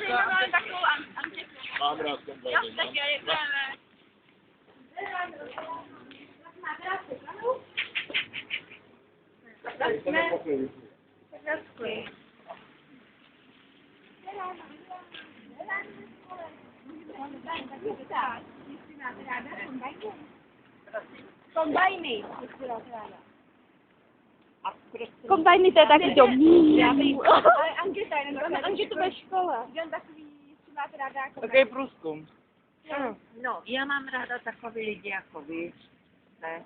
máme takovou anketu. Mám rád kombajny. Jo, tak jo, děkujeme. Kombajny. Kombajny, to je taky dobrý. Ale Anketa, máme Anketu ve škole. Jen takový, jestli máte ráda kombajny. Takový průzkum. No, já mám ráda takový lidi jako vy, ne?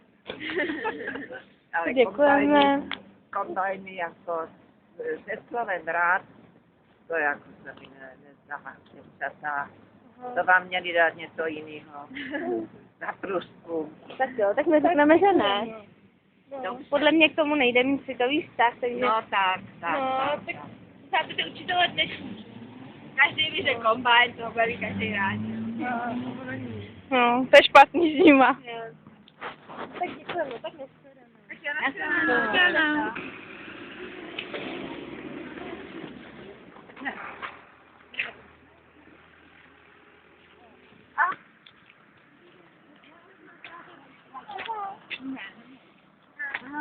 Ale Děkujeme. kombajny jako se slovem rád, to jako se mi nezdá děvčata. To vám měli dát něco jiného. Na průzkum. Tak jo, tak my řekneme, že ne. Podle mě k tomu nejde mít citový vztah, takže... No tak. Tak záte ty učitele dnešní. Každý ví, že kombajn, to bude každý rád. No, to je špatný s nima. Tak děkujeme, tak neshledeme. Tak jo, Nashledanou.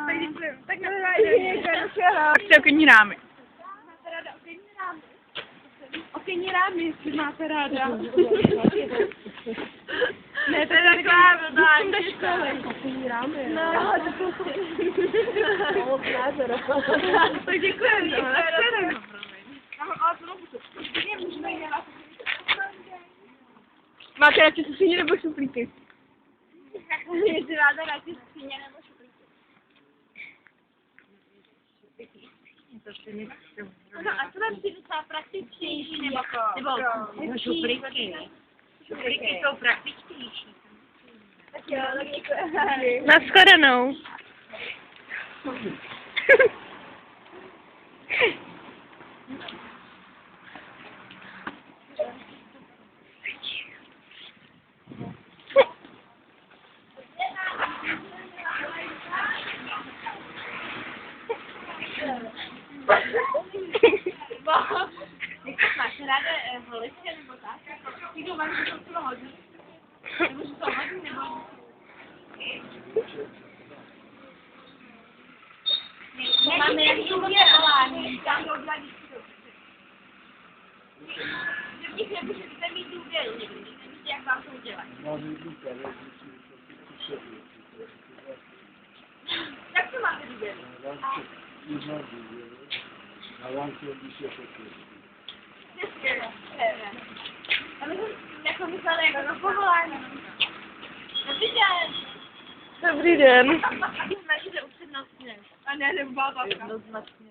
Tak děkujeme, tak neshledanou. Tak se okenní rámy. Máte ráda okenní rámy? Okenní rámy, jestli máte ráda. Ne, to je taková blbá do školy. Okenní rámy. No, tak děkujeme. Máte radši sušině nebo šuplíky? Jestli máte radši skříně nebo šuplíky. No a co vám přijde docela praktičtější nebo Šuplíky. Šuplíky jsou praktičtější. Tak jo, tak děkujeme. Nashledanou. Máte ráda holiče nebo tak? Někdo vám to třeba hodí? Nebo že to hodí nebo... Máme jaký udělání, tam to udělá vždycky dobře. Že v nich nemůžete mít důvěru někdy, nevíte, jak vám to udělat. Jak to máte důvěru? A my jsme jako mysleli jako na povolání. Dobrý den. Dobrý den. Snažíte upřednostně. A ne, nebáváte. Jednoznačně.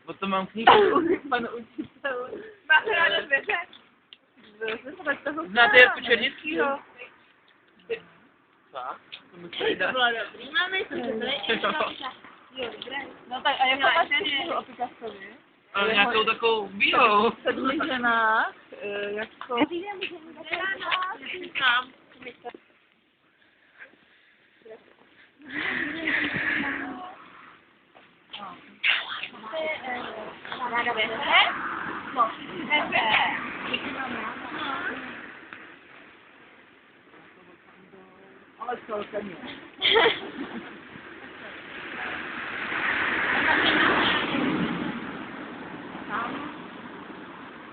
Potom mám knížku. Pan učitel. Máte ráda zvěře? Znáte Jirku Černickýho? Tak? To musí dát. Bylo dobrý. Máme to dobré. Jo, dobré. No tak a jako máš knihu o Picassovi? Ale nějakou takovou bílou. Sedmiženách, jako... Sám. Ráda veze? No, veze. Ale celkem.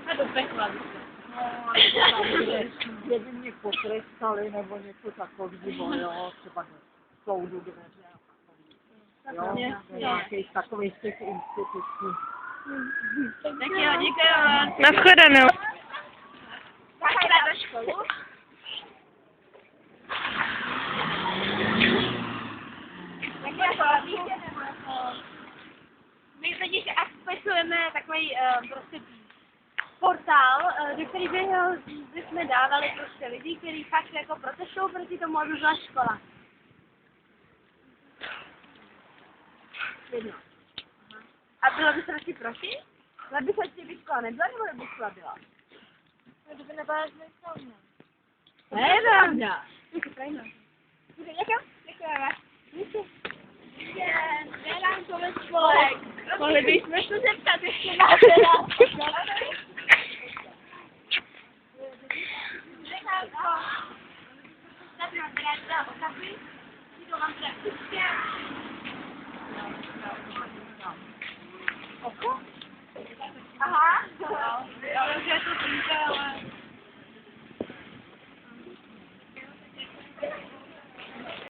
A do pekla. Kdyby mě potrestali nebo něco takového, jo, třeba v soudu, kde jo, nějakých takových těch institucí. Tak jo, děkujeme. Nashledanou. Máte ráda školu? Tak jako víte, nebo jako... My totiž akceptujeme takový prostě portál, do kterého bychom dávali prostě lidi, kteří fakt jako protestují proti tomu, aby byla škola. Jedno. A bylo by se radši proti? Ale by se radši škola nebyla, nebo by škola byla? No, to by nebyla žádná. Ne, je pravda. Děkujeme. Děkujeme. Děkujeme. Mohli bychom se zeptat, jestli máte rád. teda okazí, to vám teda prostě. Oko? Aha. Jo, že je to blíže, ale...